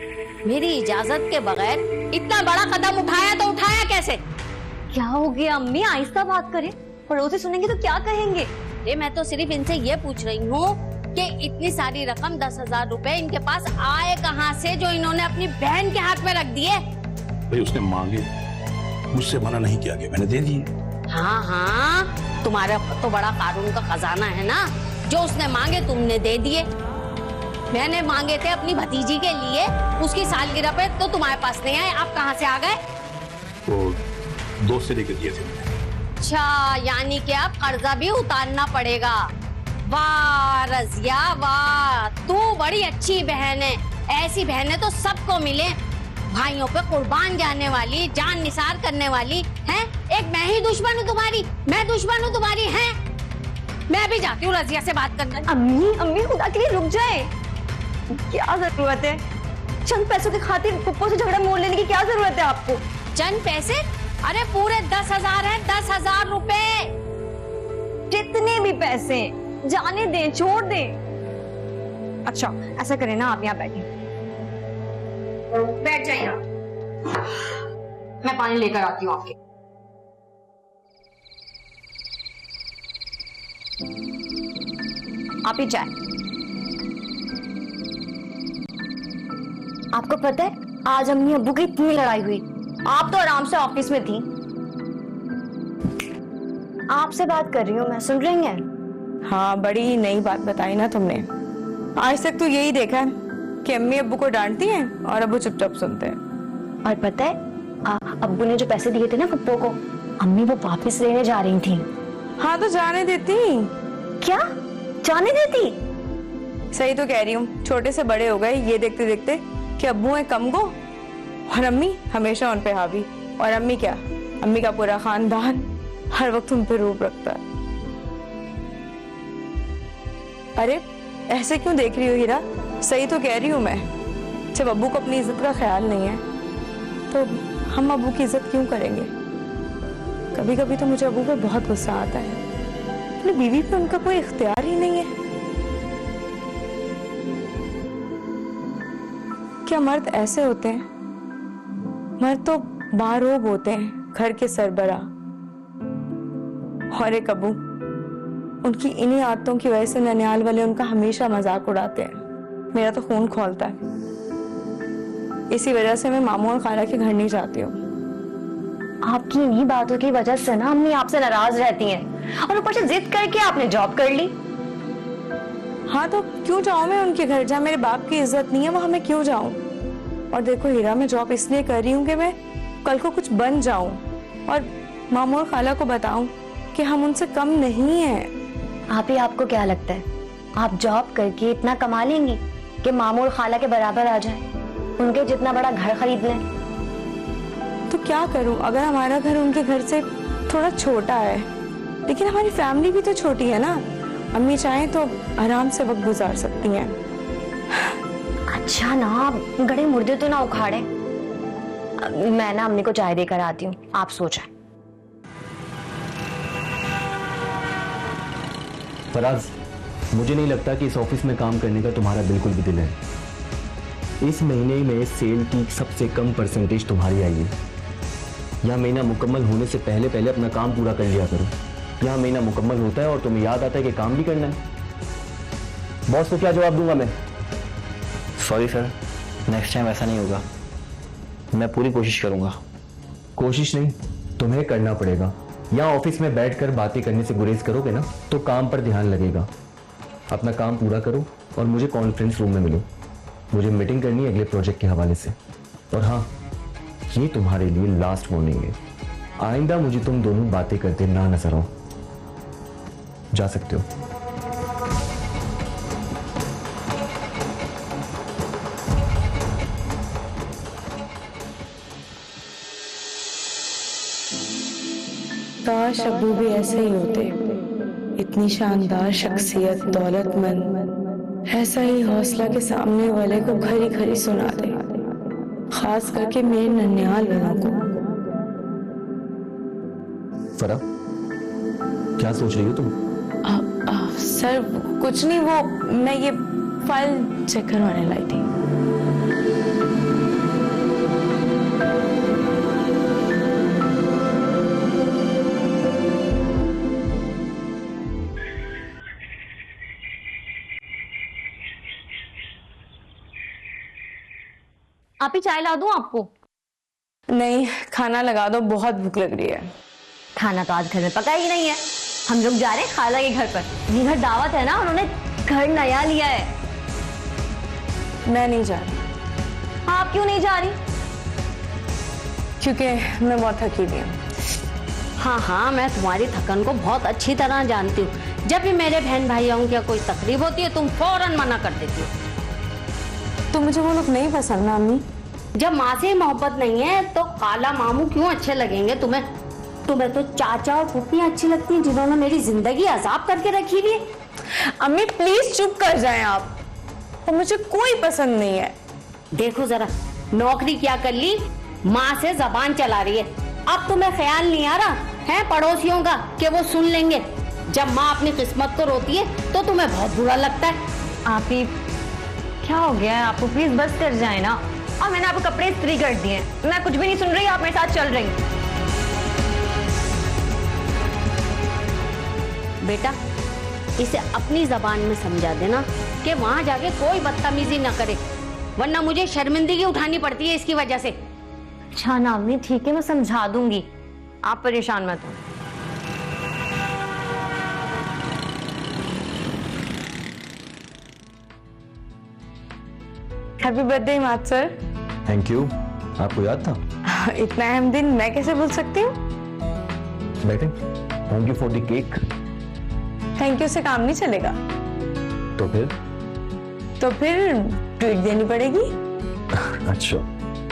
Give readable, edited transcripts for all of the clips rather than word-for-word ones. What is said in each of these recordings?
मेरी इजाजत के बगैर इतना बड़ा कदम उठाया तो उठाया कैसे? क्या हो गया अम्मी, आहिस्ता बात करें, पड़ोसी सुनेंगे तो क्या कहेंगे? मैं तो सिर्फ इनसे ये पूछ रही हूँ कि इतनी सारी रकम 10,000 रुपए इनके पास आए कहाँ से जो इन्होंने अपनी बहन के हाथ में रख दिए? भाई उसने मांगे, मुझसे मना नहीं किया गया, मैंने दे दिए। हाँ हाँ, तुम्हारा तो बड़ा कानून का खजाना है ना, जो उसने मांगे तुमने दे दिए। मैंने मांगे थे अपनी भतीजी के लिए, उसकी सालगिरह पे, तो तुम्हारे पास नहीं आए। आप कहाँ से आ गए? तो दोस्त से लेकर दिए थे मैंने। अच्छा, यानी कि अब कर्जा भी उतारना पड़ेगा। वाह रजिया वाह, तू बड़ी अच्छी बहन है। ऐसी बहनें तो सबको मिले, भाइयों पे कुर्बान जाने वाली, जान निसार करने वाली हैं। एक मैं ही दुश्मन हूँ तुम्हारी, मैं दुश्मन हूँ तुम्हारी है। मैं भी जाती हूँ रजिया से बात करने। अम्मी अम्मी खुदा के लिए रुक जाए, क्या जरूरत है? चंद पैसों की खातिर पप्पो से झगड़ा मोड़ लेने की क्या जरूरत है आपको? चंद पैसे? अरे पूरे 10,000 है, 10,000 रुपए। जितने भी पैसे जाने दें, छोड़ दें। अच्छा ऐसा करें ना, आप यहाँ बैठे, बैठ जाइए, मैं पानी लेकर आती हूँ आपके। आप ही चाय। आपको पता है आज अम्मी अब्बू की इतनी लड़ाई हुई, आप तो आराम से ऑफिस में थी। आपसे बात कर रही हूँ मैं, सुन रही हैं? हाँ, बड़ी नई बात बताई ना तुमने। आज तक तो यही देखा है कि अम्मी अब्बू को डांटती हैं और अब्बू चुपचाप सुनते हैं। और पता है अब्बू ने जो पैसे दिए थे ना पप्पो को, अम्मी वो वापस लेने जा रही थी। हाँ तो जाने देती। क्या जाने देती? सही तो कह रही हूँ, छोटे से बड़े हो गए ये देखते देखते कि अब्बू है कम गो और अम्मी हमेशा उन पे हावी। और अम्मी क्या, अम्मी का पूरा खानदान हर वक्त उन पे रूप रखता है। अरे ऐसे क्यों देख रही हो हीरा? सही तो कह रही हूँ मैं, जब अब्बू को अपनी इज्जत का ख्याल नहीं है तो हम अब्बू की इज्जत क्यों करेंगे? कभी कभी तो मुझे अब्बू पे बहुत गुस्सा आता है, अपनी बीवी पे उनका कोई इख्तियार ही नहीं है। क्या मर्द ऐसे होते हैं? मर्द तो बारोब होते हैं, घर के सरबरा। और एक अब्बू, उनकी इन्हीं आदतों की वजह से ननियाल वाले उनका हमेशा मजाक उड़ाते हैं। मेरा तो खून खौलता है। इसी वजह से मैं मामू और खाला के घर नहीं जाती हूँ। आपकी इन्हीं बातों की वजह से ना अम्मी आपसे नाराज रहती हैं, और ऊपर से जिद करके आपने जॉब कर ली। हाँ तो क्यों जाऊं मैं उनके घर? जहाँ मेरे बाप की इज्जत नहीं है वहां मैं क्यों जाऊं? और देखो हीरा, मैं जॉब इसलिए कर रही हूँ कि मैं कल को कुछ बन जाऊं और मामू और खाला को बताऊं कि हम उनसे कम नहीं हैं। आप ही, आपको क्या लगता है आप जॉब करके इतना कमा लेंगी कि मामू और खाला के बराबर आ जाए, उनके जितना बड़ा घर खरीद लें? तो क्या करूं अगर हमारा घर उनके घर से थोड़ा छोटा है, लेकिन हमारी फैमिली भी तो छोटी है ना। अम्मी चाहें तो आराम से वक्त गुजार सकती हैं। अच्छा ना, गड़े मुर्दे तो ना उखाड़े। मैं ना अम्मी को चाय देकर आती हूँ, आप सो जाएं। फराज, मुझे नहीं लगता कि इस ऑफिस में काम करने का तुम्हारा बिल्कुल भी दिल है। इस महीने में सेल की सबसे कम परसेंटेज तुम्हारी आई है। यह महीना मुकम्मल होने से पहले पहले अपना काम पूरा कर लिया करो। यह महीना मुकम्मल होता है और तुम्हें याद आता है कि काम भी करना है। बॉस को क्या जवाब दूंगा मैं? सॉरी सर, नेक्स्ट टाइम ऐसा नहीं होगा। मैं पूरी कोशिश करूंगा। कोशिश नहीं, तुम्हें करना पड़ेगा। यहाँ ऑफिस में बैठकर बातें करने से गुरेज करोगे ना तो काम पर ध्यान लगेगा। अपना काम पूरा करो और मुझे कॉन्फ्रेंस रूम में मिलो। मुझे मीटिंग करनी है अगले प्रोजेक्ट के हवाले से। और हाँ, ये तुम्हारे लिए लास्ट वार्निंग है। आइंदा मुझे तुम दोनों बातें करते ना नजर आओ। जा सकते हो। काश अब्बू भी ऐसे ही होते, इतनी शानदार शख्सियत, दौलतमंद, ऐसा ही हौसला के सामने वाले को खरी खरी सुना दे, खास करके मेरे नन्याल वालों को। फरा, क्या सोच रही हो तुम? सर कुछ नहीं, वो मैं ये फाइल चेक करवाने लाई थी। आप ही चाय ला दूं आपको? नहीं, खाना लगा दो, बहुत भूख लग रही है। खाना तो आज घर में पका ही नहीं है। हम लोग जा रहे हैं खाला के घर पर। ये घर दावत है ना, उन्होंने घर नया लिया है। मैं नहीं जा रही। आप क्यों नहीं जा रही? क्योंकि मैं बहुत थकी हुई हूँ। हाँ हाँ, मैं तुम्हारी थकन को बहुत अच्छी तरह जानती हूँ। जब भी मेरे बहन भाइयों की कोई तकलीफ होती है तुम फौरन मना कर देती हो। तो मुझे वो लोग नहीं पसंद ना अम्मी। जब माँ से मोहब्बत नहीं है तो खाला मामू क्यों अच्छे लगेंगे तुम्हें? तुम्हें तो चाचा और फूफी अच्छी लगती हैं जिन्होंने मेरी जिंदगी अजाब करके रखी हुई है। अम्मी प्लीज चुप कर जाएं आप। और मुझे कोई पसंद नहीं है। देखो जरा, नौकरी क्या कर ली, माँ से जबान चला रही है। अब तुम्हें ख्याल नहीं आ रहा है पड़ोसियों का कि वो सुन लेंगे? जब माँ अपनी किस्मत को रोती है तो तुम्हें बहुत बुरा लगता है। आप ही क्या हो गया है आपको? प्लीज बस कर जाए ना। और मैंने आपको कपड़े इस्त्री कर दिए हैं। मैं कुछ भी नहीं सुन रही, आप मेरे साथ चल रही हैं। बेटा, इसे अपनी जबान में समझा देना कि वहां जाके कोई बदतमीजी न करे, वरना मुझे शर्मिंदगी उठानी पड़ती है इसकी वजह से। अच्छा ना अम्मी, ठीक है, मैं समझा दूंगी, आप परेशान मत हो। Happy birthday Imad sir. Thank you. आपको याद था? इतना अहम दिन मैं कैसे भूल सकती हूँ? बैठे। Thank you for the cake. Thank you से काम नहीं चलेगा। तो फिर ट्रीट देनी पड़ेगी। अच्छा,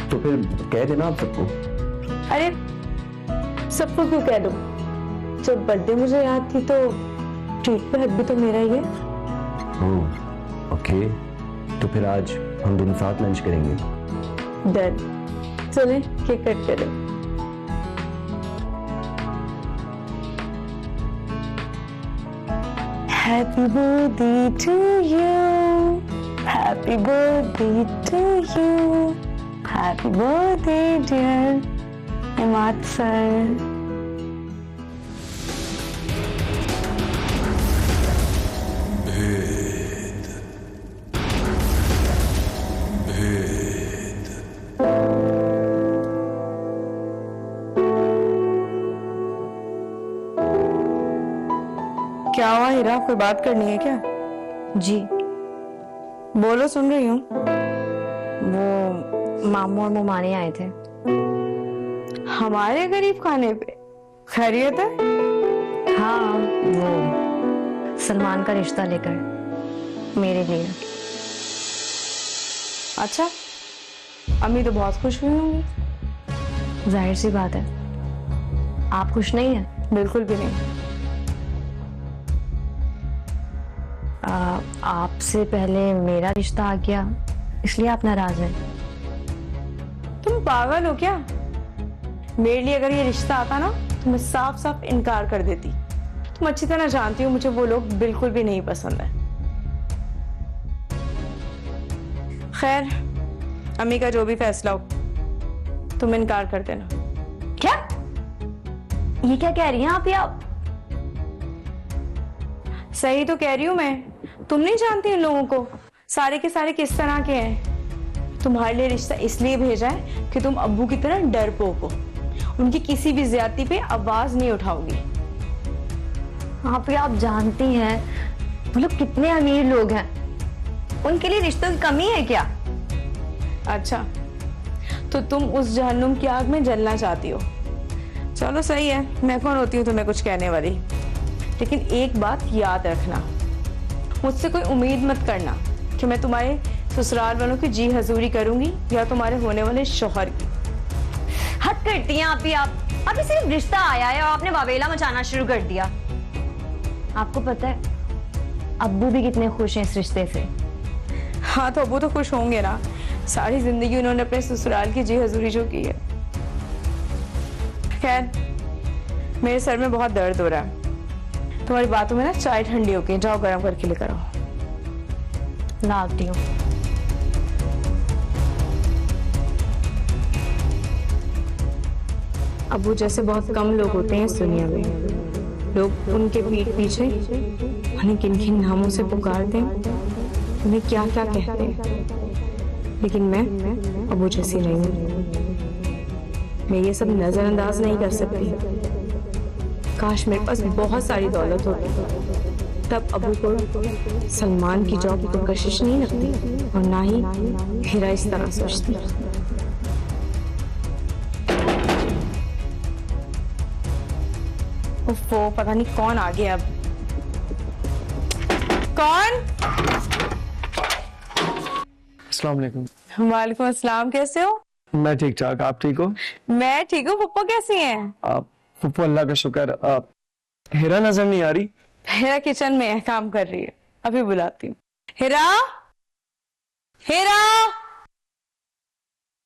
तो फिर कह देना आप सबको। अरे सबको क्यों कह दूं? जब बर्थडे मुझे याद थी तो ट्रीट पे हक भी तो मेरा ही है। ओह, ओके। तो फिर आज हम दोनों साथ लंच करेंगे। डन। चले केक कट करें। Happy birthday to you, happy birthday to you, happy birthday dear Imad sir. क्या हुआ हीरा, कोई बात करनी है क्या? जी बोलो, सुन रही हूँ। वो मामू और मुमाने आए थे। हमारे गरीब खाने पे? खैरियत है? हाँ, वो सलमान का रिश्ता लेकर मेरे लिए। अच्छा, अम्मी तो बहुत खुश हुई होंगी। जाहिर सी बात है, आप खुश नहीं है? बिल्कुल भी नहीं। आपसे पहले मेरा रिश्ता आ गया, इसलिए आप नाराज हैं। तुम पागल हो क्या? मेरे लिए अगर ये रिश्ता आता ना तो मैं साफ साफ इनकार कर देती। तुम अच्छी तरह जानती हो मुझे वो लोग बिल्कुल भी नहीं पसंद है। खैर, अम्मी का जो भी फैसला हो तुम इनकार कर देना। क्या? ये क्या कह रही हैं आप? सही तो कह रही हूं मैं। तुम नहीं जानती इन लोगों को, सारे के सारे किस तरह के हैं। तुम्हारे लिए रिश्ता इसलिए भेजा है कि तुम अब्बू की तरह डरपोक हो, उनकी किसी भी ज्यादती पे आवाज नहीं उठाओगी। आप जानती हैं वो लोग कितने अमीर लोग हैं, उनके लिए रिश्तों की कमी है क्या? अच्छा, तो तुम उस जहन्नुम की आग में जलना चाहती हो। चलो सही है, मैं कौन होती हूँ तुम्हें कुछ कहने वाली। लेकिन एक बात याद रखना, मुझसे कोई उम्मीद मत करना कि मैं तुम्हारे ससुराल वालों की जी हजूरी करूंगी या तुम्हारे होने वाले शौहर की। हद करती हैं आप ही। आप सिर्फ रिश्ता आया है और आपने वावेला मचाना शुरू कर दिया। आपको पता है अब्बू भी कितने खुश हैं इस रिश्ते से। हाँ, तो अब्बू तो खुश होंगे ना, सारी जिंदगी उन्होंने अपने ससुराल की जी हजूरी जो की है। खैर, मेरे सर में बहुत दर्द हो रहा है। तुम्हारी बातों में ना चाय ठंडी हो गई, जाओ गर्म करके लेकर आओ। लाती हूँ। अब्बू जैसे बहुत कम लोग होते हैं इस दुनिया में। लोग उनके पीठ पीछे उन्हें किन किन नामों से पुकारते हैं, उन्हें क्या क्या कहते हैं। लेकिन मैं अबू जैसी नहीं हूँ। मैं ये सब नजरअंदाज नहीं कर सकती। काश मेरे पास बहुत सारी दौलत होती, तब अबू को सलमान की जॉब की तो कशिश नहीं लगती और ना ही हीरा इस तरह सोचती। वो पता नहीं कौन आ गया अब। कौन? अस्सलाम वालेकुम। वालेकुम अस्सलाम, कैसे हो? मैं ठीक ठाक, आप ठीक हो? मैं ठीक हूँ। पप्पा कैसी हैं? आप पप्पू अल्लाह का शुक्र। आप हीरा नजर नहीं आ रही? हीरा किचन में है, काम कर रही है, अभी बुलाती हूँ। हीरा, हीरा।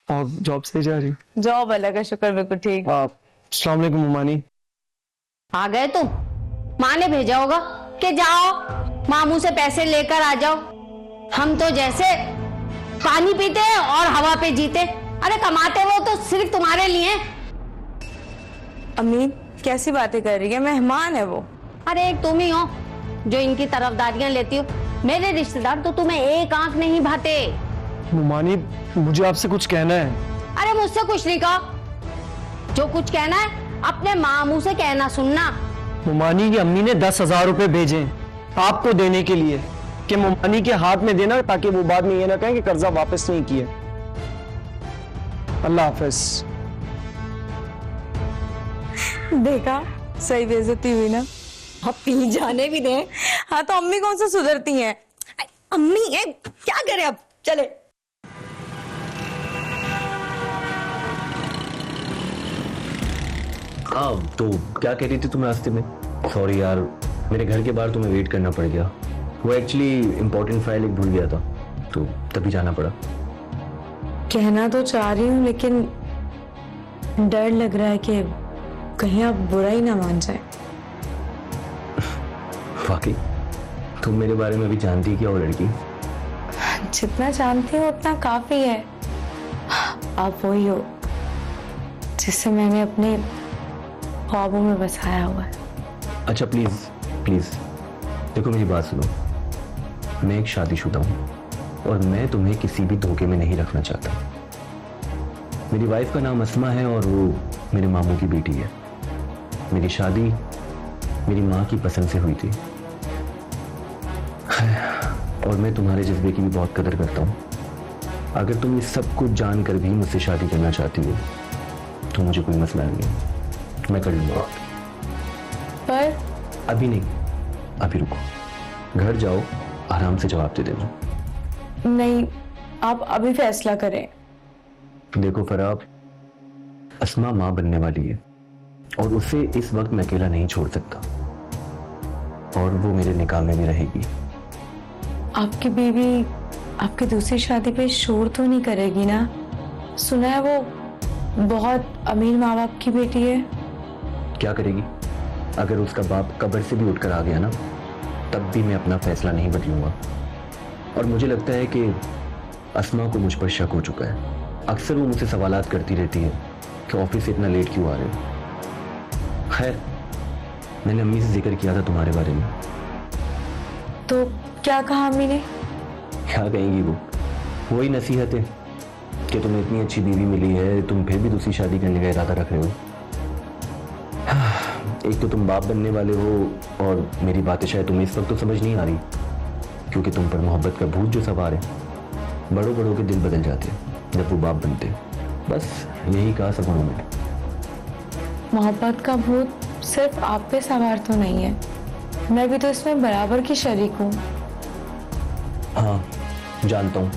और जॉब से जा रही? जॉब अल्लाह का शुक्र बिल्कुल ठीक। आप अस्सलाम वालेकुम उमानी। आ गए तुम? माँ ने भेजा होगा कि जाओ मामू से पैसे लेकर आ जाओ। हम तो जैसे पानी पीते हैं और हवा पे जीते। अरे कमाते वो तो सिर्फ तुम्हारे लिए। अम्मी कैसी बातें कर रही है? मेहमान है वो। अरे एक तुम ही हो जो इनकी तरफदारियां लेती हो। मेरे रिश्तेदार तो तुम्हें एक आंख नहीं भाते। उमानी मुझे आपसे कुछ कहना है। अरे मुझसे कुछ नहीं कहा। जो कुछ कहना है अपने मामू से कहना सुनना। मुमानी की अम्मी ने 10,000 रुपए भेजे आपको देने के लिए कि मुमानी के हाथ में देना, ताकि वो बाद में ये ना कहें कि कर्जा वापस नहीं किए। अल्लाह हाफिज। देखा, सही बेइज्जती हुई ना। अब पी जाने भी दे। हाँ तो अम्मी कौन सा सुधरती हैं? अम्मी है, क्या करे अब? चले। हाँ तो क्या कह रही थी तुम रास्ते में? सॉरी यार, मेरे घर के बाहर तुम्हें वेट करना पड़ गया। वो एक्चुअली इम्पोर्टेंट फाइल एक भूल गया था, तो तभी जाना पड़ा। कहना तो चाह रही हूँ, लेकिन डर लग रहा है कि कहीं आप बुरा ही ना मान जाए। वाकई तुम मेरे बारे में भी जानती क्या वो लड़की? जितना जानती हो उतना काफी है। आप वही हो जिससे मैंने अपने ख्वाबों में बसाया हुआ है। अच्छा प्लीज प्लीज देखो, मेरी बात सुनो। मैं एक शादीशुदा हूँ और मैं तुम्हें किसी भी धोखे में नहीं रखना चाहता। मेरी वाइफ का नाम अस्मा है और वो मेरे मामू की बेटी है। मेरी शादी मेरी माँ की पसंद से हुई थी और मैं तुम्हारे जज्बे की भी बहुत कदर करता हूँ। अगर तुम इस सब कुछ जानकर भी मुझसे शादी करना चाहती हो तो मुझे कोई मसला नहीं है, मैं कर लूंगा। पर अभी नहीं, अभी रुको, घर जाओ, आराम से जवाब दे देना। नहीं, आप अभी फैसला करें। देखो फराब, अस्मा माँ बनने वाली है और उसे इस वक्त मैं अकेला नहीं छोड़ सकता, और वो मेरे निकाह में भी रहेगी। आपकी बीवी आपकी दूसरी शादी पे शोर तो नहीं करेगी ना? सुना है वो बहुत अमीर माँ बाप की बेटी है। क्या करेगी? अगर उसका बाप कब्र से भी उठकर आ गया ना, तब भी मैं अपना फैसला नहीं बदलूंगा। और मुझे लगता है कि अस्मा को मुझ पर शक हो चुका है। अक्सर वो मुझसे सवालात करती रहती है कि ऑफिस से इतना लेट क्यों आ रहे हो। खैर, मैंने अम्मी से जिक्र किया था तुम्हारे बारे में। तो क्या कहा अम्मी ने? क्या कहेंगी वो? वही नसीहत है कि तुम्हें इतनी अच्छी बीवी मिली है, तुम फिर भी दूसरी शादी करने का इरादा रख रहे हो। एक तो तुम बाप बनने वाले हो और मेरी बातें शायद तुम्हें इस वक्त तो समझ नहीं आ रही, क्योंकि तुम पर मोहब्बत का भूत जो सवार है। बड़ों बड़ों के दिल बदल जाते हैं जब वो बाप बनते हैं। बस यही कहा सब उन्होंने। मोहब्बत का भूत सिर्फ आप पे सवार तो नहीं है, मैं भी तो इसमें बराबर की शरीक हूँ। हाँ जानता हूँ।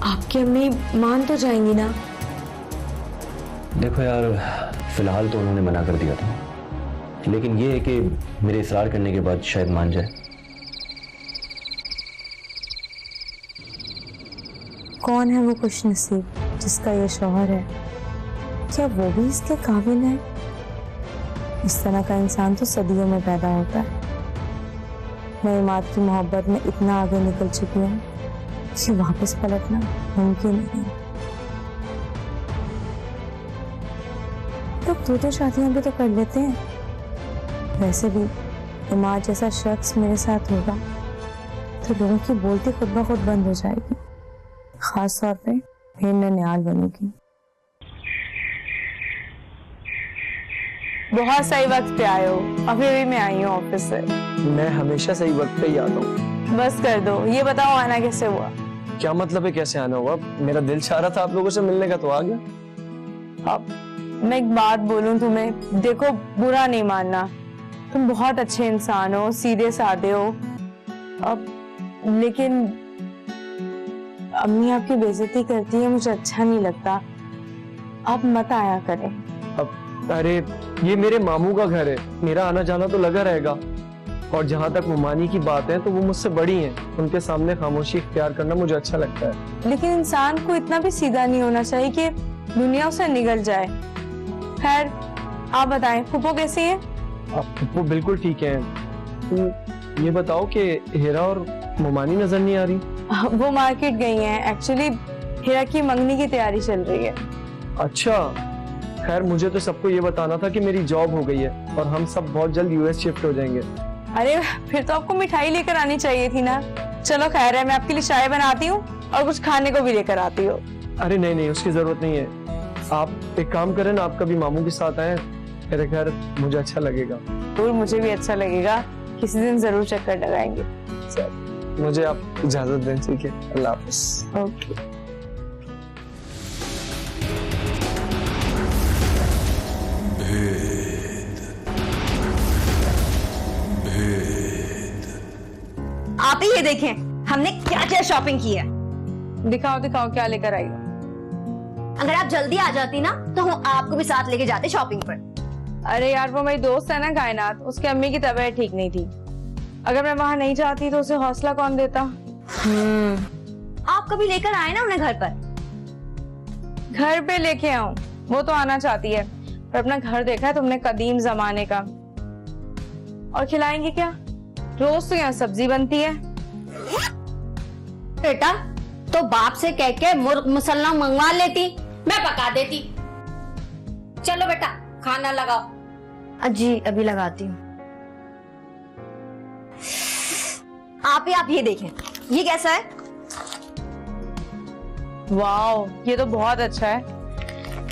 आपकी अम्मी मान तो जाएंगी ना? देखो यार, फिलहाल तो उन्होंने मना कर दिया था, लेकिन ये है कि मेरे इसरार करने के बाद शायद मान जाए। कौन है वो खुशनसीब जिसका ये शौहर है? क्या वो भी इसके काबिल है? इस तरह का इंसान तो सदियों में पैदा होता है। मैं इमाद की मोहब्बत में इतना आगे निकल चुकी हूँ कि वापस पलटना मुमकिन नहीं। तो दो शादियां भी तो कर लेते हैं। वैसे भी इमाद जैसा शख्स मेरे साथ होगा तो तो लोगों की बोलती खुद ब खुद बंद हो जाएगी, खास तौर पे मेरे ननिहाल वालों की। बहुत सही वक्त पे आए हो। अभी अभी मैं आई हूँ ऑफिस से। मैं हमेशा सही वक्त पे ही आता हूँ। बस कर दो, ये बताओ आना कैसे हुआ? क्या मतलब है कैसे आना हुआ? मेरा दिल चाह रहा था आप लोगों से मिलने का, तो आ गया। अब मैं एक बात बोलूं तुम्हें, देखो बुरा नहीं मानना, तुम बहुत अच्छे इंसान हो, सीधे साधे हो, अब लेकिन अम्मी आपकी बेइज्जती करती है, मुझे अच्छा नहीं लगता, आप मत आया करें। अब अरे ये मेरे मामू का घर है, मेरा आना जाना तो लगा रहेगा। और जहाँ तक मुमानी की बात है तो वो मुझसे बड़ी हैं, उनके सामने खामोशी इख्तियार करना मुझे अच्छा लगता है। लेकिन इंसान को इतना भी सीधा नहीं होना चाहिए कि दुनिया उसे निगल जाए। खैर आप बताएं, फूफो कैसी है? अब वो बिल्कुल ठीक है। तो ये बताओ कि हेरा और मुमानी नजर नहीं आ रही? वो मार्केट गई हैं, एक्चुअली हीरा की मंगनी की तैयारी चल रही है। अच्छा, खैर मुझे तो सबको ये बताना था कि मेरी जॉब हो गई है और हम सब बहुत जल्द यूएस शिफ्ट हो जाएंगे। अरे फिर तो आपको मिठाई लेकर आनी चाहिए थी ना। चलो खैर है, मैं आपके लिए चाय बनाती हूँ और कुछ खाने को भी लेकर आती हूँ। अरे नहीं नहीं, उसकी जरूरत नहीं है। आप एक काम करें ना, आप कभी मामू के साथ आए मेरे घर, मुझे अच्छा लगेगा। और मुझे भी अच्छा लगेगा, किसी दिन जरूर चक्कर लगाएंगे। मुझे आप इजाजत दें, ठीक है? अल्लाह हाफिज। ओके। आप ही ये देखें हमने क्या क्या शॉपिंग की है। दिखाओ दिखाओ क्या लेकर आई हो। अगर आप जल्दी आ जाती ना तो हम आपको भी साथ लेके जाते शॉपिंग पर। अरे यार वो मेरी दोस्त है ना कायनात, उसकी अम्मी की तबीयत ठीक नहीं थी, अगर मैं वहां नहीं जाती तो उसे हौसला कौन देता। आप कभी लेकर आए ना उन्हें घर पर। घर पे लेके आऊं, वो तो आना चाहती है, पर अपना घर देखा है तुमने कदीम जमाने का। और खिलाएंगे क्या? रोज तो यहाँ सब्जी बनती है। बेटा तो बाप से कह के मुर्ग मुसल्ला मंगवा लेती, मैं पका देती। चलो बेटा खाना लगाओ। जी अभी लगाती हूँ। आप ये देखें, ये कैसा है? वाओ ये तो बहुत अच्छा है,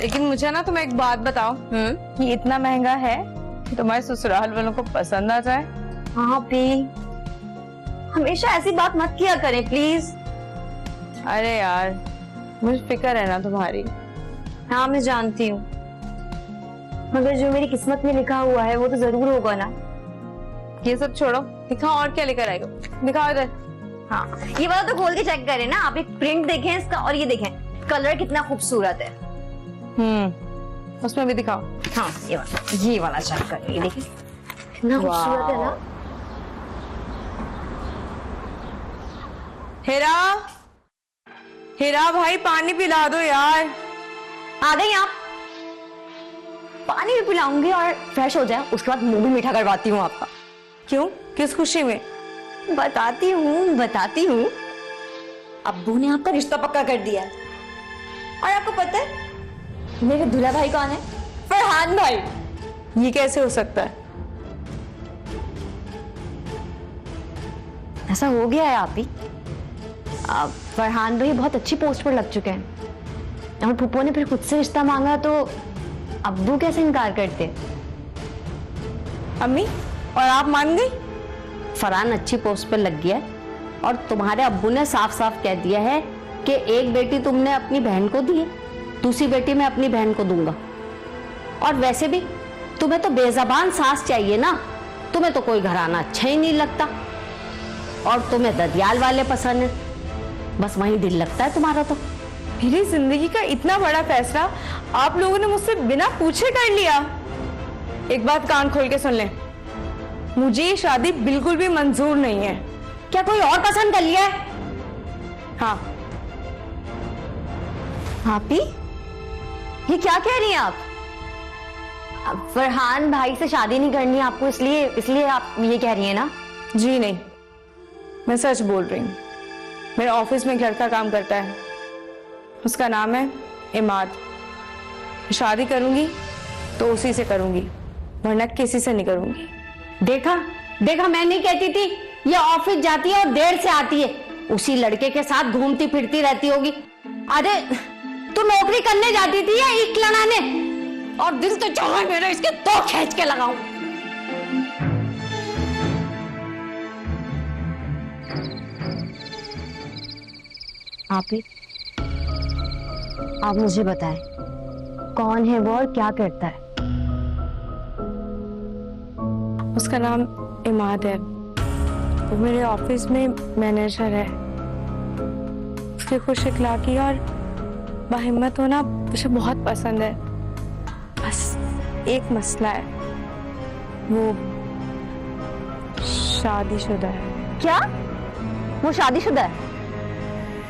लेकिन मुझे ना तुम एक बात बताओ, ये इतना महंगा है कि तुम्हारे ससुराल वालों को पसंद आ जाए? हाँ भी हमेशा ऐसी बात मत किया करें प्लीज। अरे यार मुझे फिक्र है ना तुम्हारी। हाँ मैं जानती हूँ, मगर जो मेरी किस्मत में लिखा हुआ है वो तो जरूर होगा ना। ये सब छोड़ो, दिखाओ और क्या लेकर आएगा, दिखाओ इधर। हाँ ये वाला तो खोल के चेक करें ना आप, एक प्रिंट देखें इसका, और ये देखें कलर कितना खूबसूरत है। उसमें भी दिखाओ। हाँ ये वाला चेक करें, ये देखें कितना खूबसूरत है ना। हेरा, हेरा भाई पानी पिला दो यार। आ गई आप? पानी भी पिलाऊंगी और फ्रेश हो जाए, उसके बाद मुंह भी मीठा करवाती हूँ आपका। क्यों, किस खुशी में? बताती हूँ। अब्बू ने आपका रिश्ता पक्का कर दिया है। और आपको पता है मेरे दूल्हा भाई कौन है? फरहान भाई। ये कैसे हो सकता है? ऐसा हो गया है आप ही। फरहान भाई बहुत अच्छी पोस्ट पर लग चुके हैं, और फूफो ने फिर खुद से रिश्ता मांगा तो अब्बू कैसे इनकार करते? अम्मी और आप मान गई? फरहान अच्छी पोस्ट पर लग गया है और तुम्हारे अब्बू ने साफ साफ कह दिया है कि एक बेटी तुमने अपनी बहन को दी है, दूसरी बेटी मैं अपनी बहन को दूंगा। और वैसे भी तुम्हें तो बेजबान सास चाहिए ना, तुम्हें तो कोई घराना अच्छा ही नहीं लगता और तुम्हें ददियाल वाले पसंद है, बस वहीं दिल लगता है तुम्हारा। तो मेरी जिंदगी का इतना बड़ा फैसला आप लोगों ने मुझसे बिना पूछे कर लिया। एक बात कान खोल के सुन ले, मुझे ये शादी बिल्कुल भी मंजूर नहीं है। क्या कोई और पसंद कर लिया है? हाँ। भाभी ये क्या कह रही हैं आप? फरहान भाई से शादी नहीं करनी आपको, इसलिए आप ये कह रही हैं ना? जी नहीं, मैं सच बोल रही हूँ। मेरे ऑफिस में एक लड़का काम करता है, उसका नाम है इमाद। शादी करूंगी तो उसी से करूंगी, वरना किसी से नहीं करूंगी। देखा मैं नहीं कहती थी ये ऑफिस जाती है और देर से आती है, उसी लड़के के साथ घूमती फिरती रहती होगी। अरे तू नौकरी करने जाती थी या ईख लड़ाने? और दिल तो चाह रहा है मेरा इसके दो खींच के लगाऊं। आप मुझे बताएं, कौन है वो और क्या करता है? उसका नाम इमाद है, वो मेरे ऑफिस में मैनेजर है। उसकी खुश इखलाकी और बाहिम्मत होना मुझे बहुत पसंद है। बस एक मसला है, वो शादीशुदा है। क्या वो शादीशुदा है?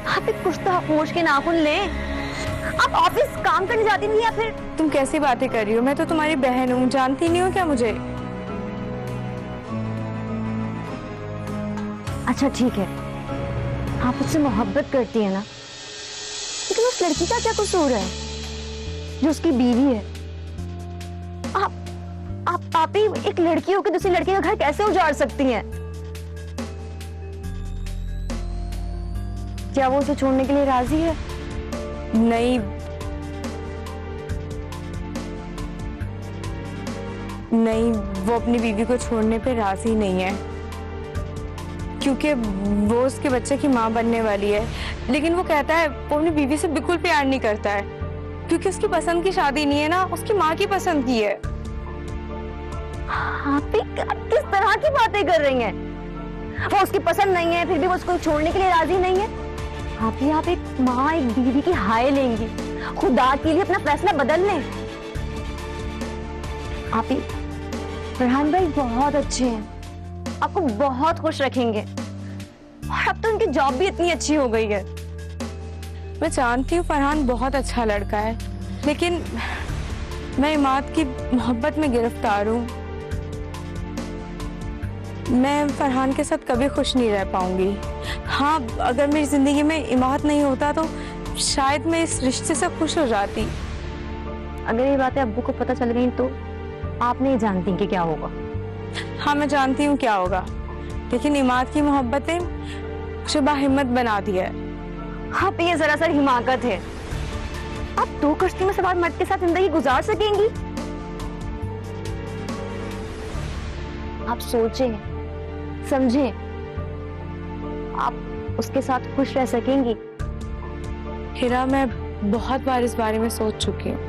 आप एक कुछ तो होश के नाखून लें। आप ऑफिस काम करने जाती नहीं या फिर? तुम कैसी बातें कर रही हो? मैं तो तुम्हारी बहन हूँ, जानती नहीं हो क्या मुझे? अच्छा ठीक है, आप उससे मोहब्बत करती है ना, लेकिन उस लड़की का क्या कसूर है जो उसकी बीवी है? आप ही एक लड़की होकर दूसरी लड़की का घर कैसे उजाड़ सकती हैं? क्या वो उसे छोड़ने के लिए राजी है? नहीं, वो अपनी बीवी को छोड़ने पे राजी नहीं है, क्योंकि वो उसके बच्चे की माँ बनने वाली है। लेकिन वो कहता है वो अपनी बीवी से बिल्कुल प्यार नहीं करता है, क्योंकि उसकी पसंद की शादी नहीं है ना, उसकी माँ की पसंद की है। आप किस तरह की बातें कर रही हैं? वो उसकी पसंद नहीं है, फिर भी वो उसको छोड़ने के लिए राजी नहीं है। आप एक माँ एक बीवी की हाय लेंगी, खुदा के लिए अपना फैसला बदल लें। आप ही फरहान भाई बहुत अच्छे हैं, आपको बहुत खुश रखेंगे, और अब तो उनकी जॉब भी इतनी अच्छी हो गई है। मैं जानती हूँ फरहान बहुत अच्छा लड़का है, लेकिन मैं इमाद की मोहब्बत में गिरफ्तार हूँ। मैं फरहान के साथ कभी खुश नहीं रह पाऊंगी। हाँ, अगर मेरी जिंदगी में इमाद नहीं होता तो शायद मैं इस रिश्ते से खुश हो जाती। अगर ये बातें अब्बू को पता चल गई तो आप नहीं जानती कि क्या होगा। हाँ, मैं जानती हूँ क्या होगा, लेकिन इमाद की मोहब्बतें मुझे बाहिम्मत बनाती है। आप ये जरा सा हिमाकत है। आप दो कश्ती में सवार मर्द के साथ जिंदगी गुजार सकेंगी? आप सोचें, समझें, आप उसके साथ खुश रह सकेंगी? हिरा, मैं बहुत बार इस बारे में सोच चुकी हूँ।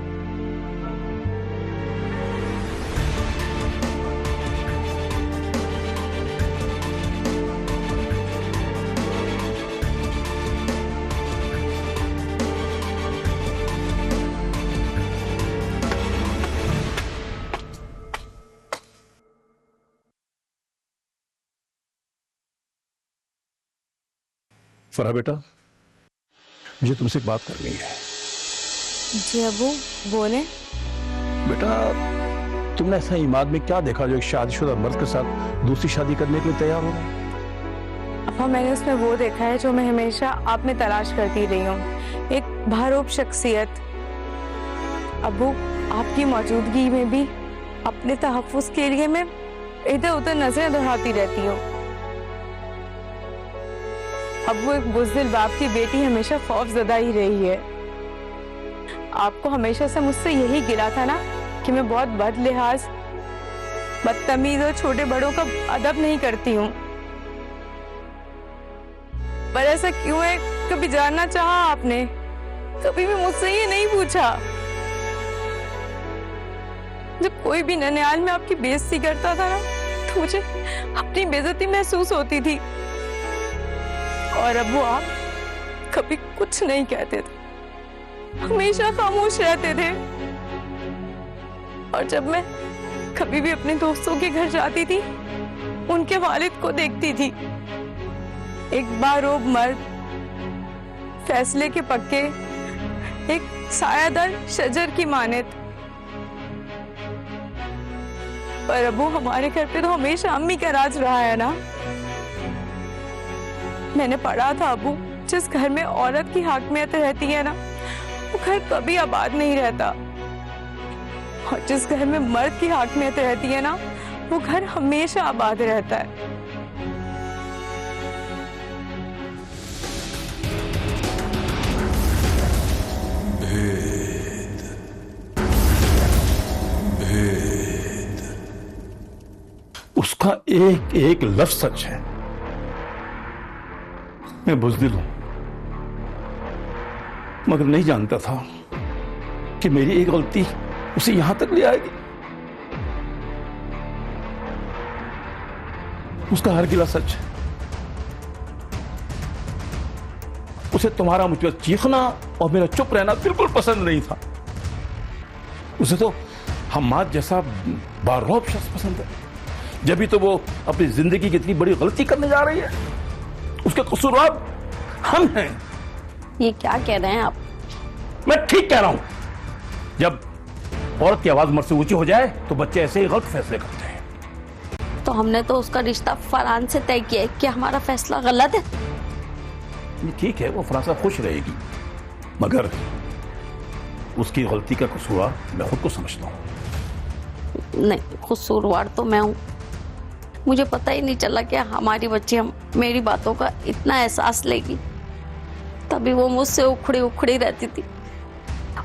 फराह बेटा, मुझे तुमसे एक बात करनी है। जी अबू, बोले। बेटा, तुमने ऐसा इमाद में क्या देखा जो एक शादीशुदा मर्द के साथ दूसरी शादी करने के लिए तैयार हो गया? अब्बा, मैंने उसमें वो देखा है जो मैं हमेशा आप में तलाश करती रही हूँ, एक भारूप शख्सियत। अबू, आपकी मौजूदगी में भी अपने तहफ्फुज़ के लिए मैं इधर उधर नजरें दोहराती रहती हूँ। अब वो एक बुज़दिल बाप की बेटी हमेशा खौफज़दा ही रही है। आपको हमेशा से मुझसे यही गिला था ना कि मैं बहुत बदलिहाज, बदतमीज और छोटे बड़ों का अदब नहीं करती हूँ। पर ऐसा क्यों है, कभी जानना चाहा आपने? कभी भी मुझसे ये नहीं पूछा। जब कोई भी ननिहाल में आपकी बेइज्जती करता था ना, तो मुझे अपनी बेइज्जती महसूस होती थी। और अब वो आप कभी कुछ नहीं कहते थे, हमेशा खामोश रहते थे। और जब मैं कभी भी अपने दोस्तों के घर जाती थी, उनके वालिद को देखती थी, एक बारोब मर्द, फैसले के पक्के, एक सायादार शजर की मानत। पर अबू, हमारे घर पे तो हमेशा अम्मी का राज रहा है ना। मैंने पढ़ा था अबू, जिस घर में औरत की हाकिमियत रहती है ना, वो घर कभी आबाद नहीं रहता, और जिस घर में मर्द की हाकिमियत रहती है ना, वो घर हमेशा आबाद रहता है। उसका एक एक लफ्ज सच है। मैं बुज़दिल हूं, मगर नहीं जानता था कि मेरी एक गलती उसे यहां तक ले आएगी। उसका हर गिला सच है। उसे तुम्हारा मुझ पर चीखना और मेरा चुप रहना बिल्कुल पसंद नहीं था। उसे तो हम्माद जैसा बारौब शख्स पसंद है। जब भी तो वो अपनी जिंदगी की इतनी बड़ी गलती करने जा रही है। उसके कसूरवार हम हैं। ये क्या कह रहे हैं आप? मैं ठीक कह रहा हूं। जब औरत की आवाज मर्द से ऊंची हो जाए तो बच्चे ऐसे ही गलत फैसले करते हैं। तो हमने तो उसका रिश्ता फरहान से तय किया है। क्या हमारा फैसला गलत है? ठीक है, वो फरासा खुश रहेगी, मगर उसकी गलती का कसूरवार मैं खुद को समझता हूं। नहीं, कसूरवार तो मैं हूं। मुझे पता ही नहीं चला कि हमारी बच्ची मेरी बातों का इतना एहसास लेगी। तभी वो मुझसे उखड़ी उखड़ी रहती थी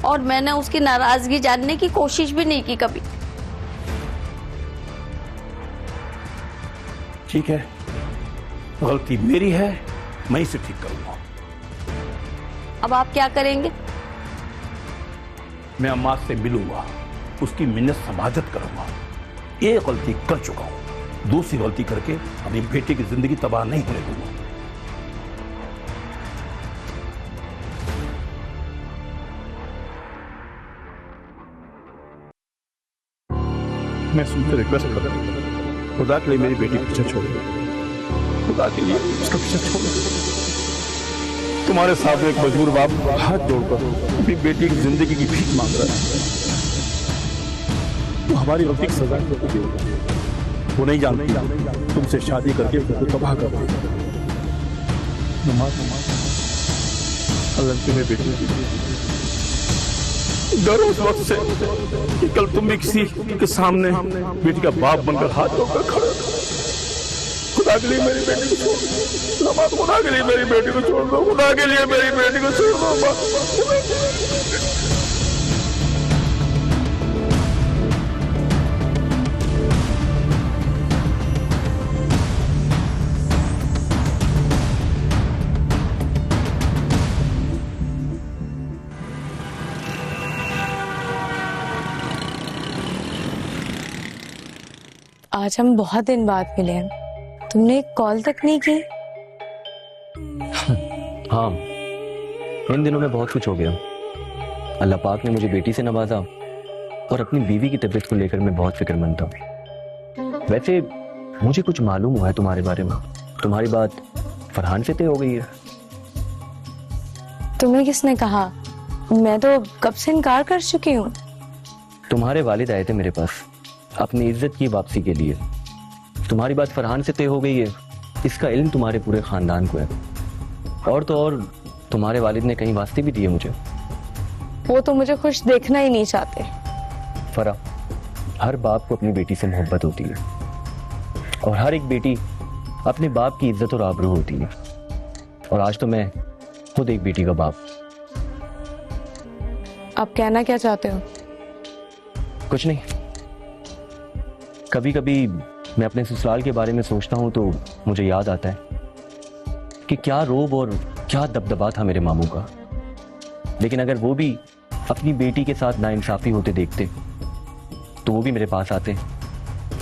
और मैंने उसकी नाराजगी जानने की कोशिश भी नहीं की कभी। ठीक है, गलती मेरी है, मैं इसे ठीक करूंगा। अब आप क्या करेंगे? मैं अम्मा से मिलूंगा, उसकी मिन्नत समाजत करूंगा। एक गलती कर चुका हूं, दूसरी गलती करके अपनी बेटी की जिंदगी तबाह नहीं होने दूंगा। मैं सुनकर रिक्वेस्ट करता हूं, खुदा के लिए मेरी बेटी पीछे छोड़ दो। खुदा के लिए उसका पीछे छोड़ दो। तुम्हारे साथ एक मजबूर बाप हाथ जोड़कर अपनी बेटी की जिंदगी की भीख मांग रहा है। वो हमारी गलती की सजा नहीं होगी। वो नहीं जानती तुमसे शादी करके उसको तबाह कर देगा। अल्लाह तुम्हें बेटी डरो उस वक्त से कि कल तुम भी किसी के सामने बेटी का बाप बनकर हाथ जोड़कर खड़े हो। खुदा के लिए मेरी बेटी को छोड़ दो। खुदा के लिए मेरी बेटी को छोड़ दो। खुदा के लिए मेरी बेटी को छोड़ दो। आज हम बहुत दिन बाद मिले हैं। तुमने एक कॉल तक नहीं की। हाँ, इन दिनों में बहुत कुछ हो गया। अल्लाह पाक ने मुझे बेटी से नवाजा और अपनी बीवी की तबीयत को लेकर मैं बहुत फिक्रमंद था। वैसे मुझे कुछ मालूम हुआ है तुम्हारे बारे में। तुम्हारी बात फरहान से तय हो गई है। तुम्हें किसने कहा? मैं तो कब से इनकार कर चुकी हूँ। तुम्हारे वालिद आए थे मेरे पास अपनी इज्जत की वापसी के लिए। तुम्हारी बात फरहान से तय हो गई है, इसका इल्म तुम्हारे पूरे खानदान को है। और तो और तुम्हारे वालिद ने कहीं वास्ते भी दिए मुझे। वो तो मुझे खुश देखना ही नहीं चाहते। फरा, हर बाप को अपनी बेटी से मोहब्बत होती है और हर एक बेटी अपने बाप की इज्जत और आबरू होती है। और आज तो मैं खुद एक बेटी का बाप। आप कहना क्या चाहते हो? कुछ नहीं, कभी कभी मैं अपने ससुराल के बारे में सोचता हूं तो मुझे याद आता है कि क्या रोब और क्या दबदबा था मेरे मामू का। लेकिन अगर वो भी अपनी बेटी के साथ नाइंसाफी होते देखते तो वो भी मेरे पास आते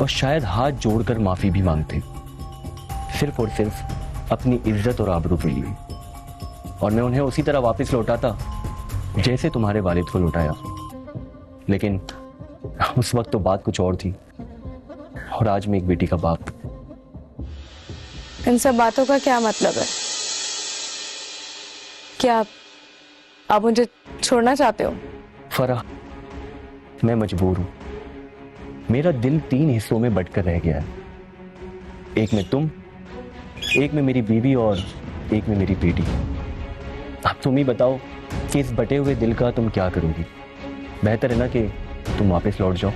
और शायद हाथ जोड़कर माफी भी मांगते, सिर्फ और सिर्फ अपनी इज्जत और आबरू के लिए। और मैं उन्हें उसी तरह वापस लौटाता जैसे तुम्हारे वालिद को लौटाया। लेकिन उस वक्त तो बात कुछ और थी और आज मैं एक बेटी का बाप। इन सब बातों का क्या मतलब है? क्या आप मुझे छोड़ना चाहते हो? फरा, मैं मजबूर हूं। मेरा दिल 3 हिस्सों में बंटकर रह गया है। एक में तुम, एक में मेरी बीवी और एक में मेरी बेटी। अब तुम ही बताओ कि इस बटे हुए दिल का तुम क्या करोगी? बेहतर है ना कि तुम वापस लौट जाओ।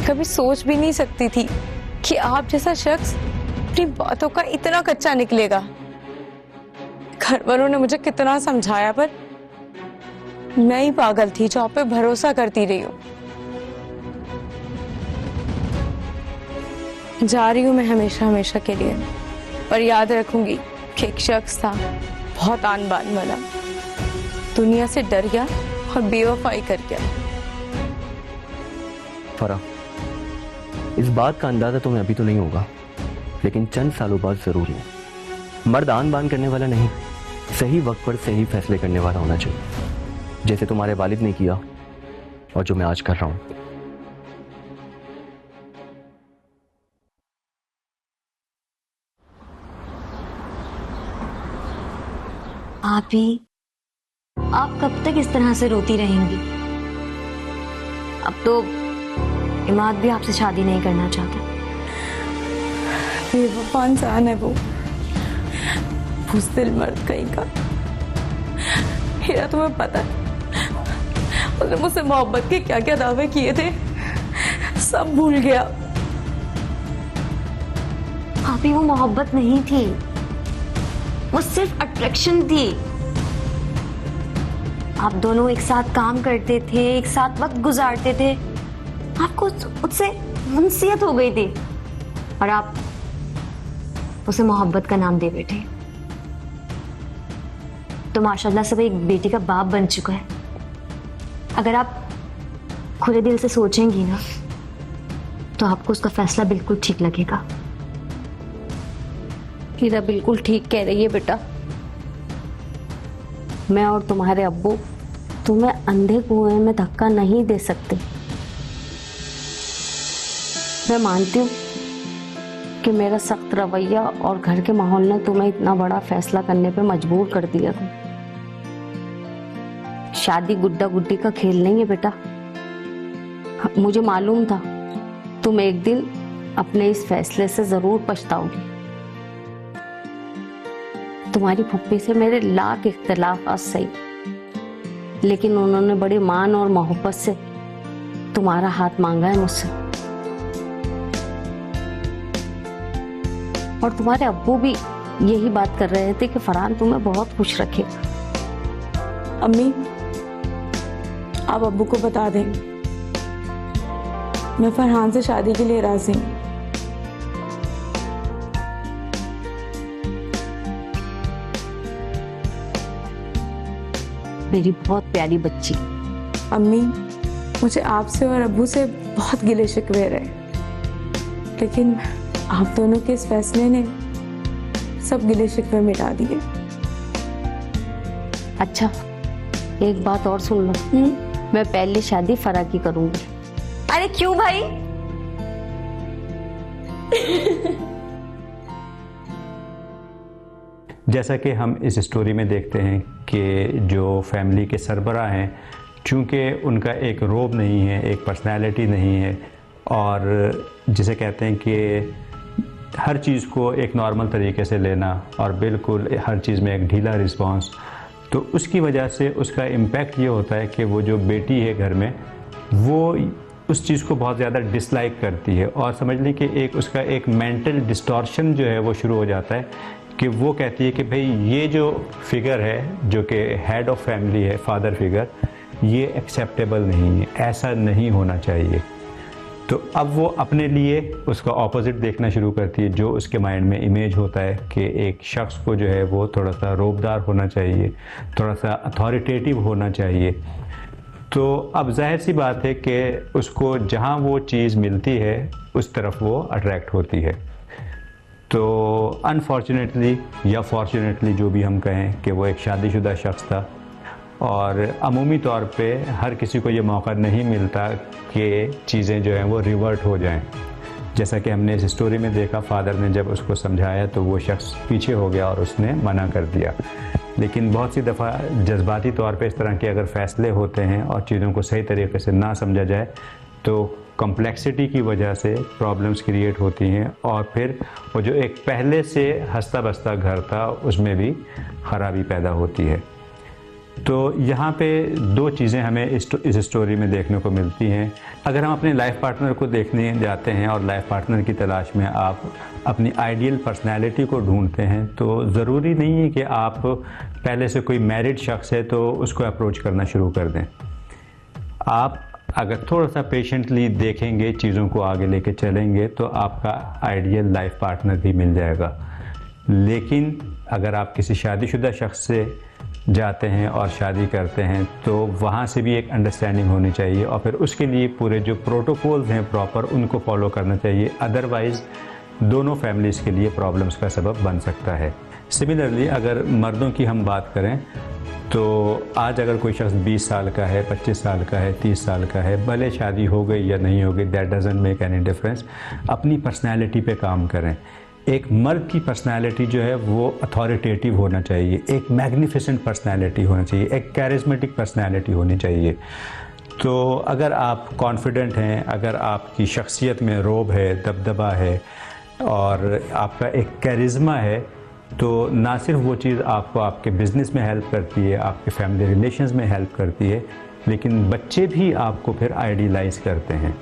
कभी सोच भी नहीं सकती थी कि आप जैसा शख्स अपनी बातों का इतना कच्चा निकलेगा। घर वालों ने मुझे कितना समझाया पर मैं ही पागल थी जो आप पे भरोसा करती रही हूँ। जा रही हूँ मैं हमेशा हमेशा के लिए, पर याद रखूंगी कि एक शख्स था बहुत आन बान वाला, दुनिया से डर गया और बेवफाई कर गया। फरा, इस बात का अंदाजा तुम्हें अभी तो नहीं होगा, लेकिन चंद सालों बाद जरूर हो। मर्द आन बान करने वाला नहीं, सही वक्त पर सही फैसले करने वाला होना चाहिए, जैसे तुम्हारे वालिद ने किया और जो मैं आज कर रहा हूं। आप कब तक इस तरह से रोती रहेंगी? अब तो इमाद भी आपसे शादी नहीं करना चाहता। बेवफा इंसान है वो, बुज़दिल मर्द कहीं का। हीरा, तुम्हें पता है उसने मुझसे मोहब्बत के क्या क्या दावे किए थे, सब भूल गया। भाभी, वो मोहब्बत नहीं थी, वो सिर्फ अट्रैक्शन थी। आप दोनों एक साथ काम करते थे, एक साथ वक्त गुजारते थे, आपको उससे मुंसियत हो गई थी और आप उसे मोहब्बत का नाम दे बैठे। तो माशाल्लाह से वो एक बेटी का बाप बन चुका है। अगर आप खुले दिल से सोचेंगी ना तो आपको उसका फैसला बिल्कुल ठीक लगेगा। हीरा बिल्कुल ठीक कह रही है बेटा। मैं और तुम्हारे अब्बू तुम्हें अंधे कुएं में धक्का नहीं दे सकते। मैं मानती हूँ कि मेरा सख्त रवैया और घर के माहौल ने तुम्हें इतना बड़ा फैसला करने पे मजबूर कर दिया था। शादी गुड्डा गुड्डी का खेल नहीं है बेटा। मुझे मालूम था तुम एक दिन अपने इस फैसले से जरूर पछताओगी। तुम्हारी फुप्पी से मेरे लाख इख्तिलाफात सही, लेकिन उन्होंने बड़े मान और मोहब्बत से तुम्हारा हाथ मांगा है मुझसे। और तुम्हारे अब्बू भी यही बात कर रहे थे कि फरहान तुम्हें बहुत खुश रखेगा। अम्मी, आप अब्बू को बता दें मैं फरहान से शादी के लिए राजी हूँ। मेरी बहुत प्यारी बच्ची। अम्मी, मुझे आपसे और अब्बू से बहुत गिले शिकवे रहे, लेकिन आप दोनों के इस फैसले ने सब गिले शिकवे मिटा दिए। अच्छा, एक बात और सुन लो। मैं पहले शादी फरा की करूंगी। अरे क्यों भाई? जैसा कि हम इस स्टोरी में देखते हैं कि जो फैमिली के सरबराह हैं, चूँकि उनका एक रोब नहीं है, एक पर्सनैलिटी नहीं है, और जिसे कहते हैं कि हर चीज़ को एक नॉर्मल तरीके से लेना और बिल्कुल हर चीज़ में एक ढीला रिस्पांस, तो उसकी वजह से उसका इम्पैक्ट ये होता है कि वो जो बेटी है घर में, वो उस चीज़ को बहुत ज़्यादा डिसलाइक करती है, और समझ लें कि एक उसका एक मेंटल डिस्टॉर्शन जो है वो शुरू हो जाता है कि वो कहती है कि भाई ये जो फिगर है जो कि हेड ऑफ फैमिली है, फादर फिगर, ये एक्सेप्टेबल नहीं है, ऐसा नहीं होना चाहिए। तो अब वो अपने लिए उसका ऑपोजिट देखना शुरू करती है, जो उसके माइंड में इमेज होता है कि एक शख्स को जो है वो थोड़ा सा रोबदार होना चाहिए, थोड़ा सा अथॉरिटेटिव होना चाहिए। तो अब जाहिर सी बात है कि उसको जहाँ वो चीज़ मिलती है उस तरफ वो अट्रैक्ट होती है। तो अनफॉर्चुनेटली या फॉर्चुनेटली, जो भी हम कहें, कि वो एक शादीशुदा शख्स था, और अमूमी तौर पे हर किसी को ये मौका नहीं मिलता कि चीज़ें जो हैं वो रिवर्ट हो जाएं। जैसा कि हमने इस स्टोरी में देखा, फादर ने जब उसको समझाया तो वो शख्स पीछे हो गया और उसने मना कर दिया। लेकिन बहुत सी दफ़ा जज्बाती तौर पे इस तरह के अगर फ़ैसले होते हैं और चीज़ों को सही तरीके से ना समझा जाए तो कॉम्प्लेक्सिटी की वजह से प्रॉब्लम्स क्रिएट होती हैं, और फिर वो जो एक पहले से हंसता बसता घर था उसमें भी ख़राबी पैदा होती है। तो यहाँ पे दो चीज़ें हमें इस स्टोरी में देखने को मिलती हैं। अगर हम अपने लाइफ पार्टनर को देखने जाते हैं और लाइफ पार्टनर की तलाश में आप अपनी आइडियल पर्सनैलिटी को ढूंढते हैं, तो ज़रूरी नहीं है कि आप पहले से कोई मैरिड शख्स है तो उसको अप्रोच करना शुरू कर दें। आप अगर थोड़ा सा पेशेंटली देखेंगे, चीज़ों को आगे लेके चलेंगे तो आपका आइडियल लाइफ पार्टनर भी मिल जाएगा। लेकिन अगर आप किसी शादीशुदा शख्स से जाते हैं और शादी करते हैं तो वहाँ से भी एक अंडरस्टैंडिंग होनी चाहिए और फिर उसके लिए पूरे जो प्रोटोकॉल्स हैं प्रॉपर उनको फॉलो करना चाहिए, अदरवाइज़ दोनों फैमिलीज़ के लिए प्रॉब्लम्स का सबब बन सकता है। सिमिलरली अगर मर्दों की हम बात करें तो आज अगर कोई शख्स 20 साल का है, 25 साल का है, 30 साल का है, भले शादी हो गई या नहीं हो गई, that doesn't make any difference. अपनी पर्सनैलिटी पे काम करें। एक मर्द की पर्सनैलिटी जो है वो अथॉरिटेटिव होना चाहिए, एक मैग्निफिसेंट पर्सनैलिटी होना चाहिए, एक कैरिज्मेटिक पर्सनैलिटी होनी चाहिए। तो अगर आप कॉन्फिडेंट हैं, अगर आपकी शख्सियत में रोब है, दबदबा है और आपका एक कैरिज्मा है, तो ना सिर्फ वो चीज़ आपको आपके बिज़नेस में हेल्प करती है, आपके फैमिली रिलेशंस में हेल्प करती है, लेकिन बच्चे भी आपको फिर आइडियलाइज़ करते हैं।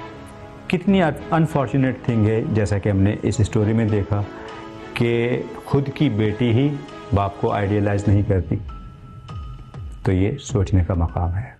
कितनी अनफॉर्चुनेट थिंग है, जैसा कि हमने इस स्टोरी में देखा कि खुद की बेटी ही बाप को आइडियलाइज़ नहीं करती। तो ये सोचने का मकाम है।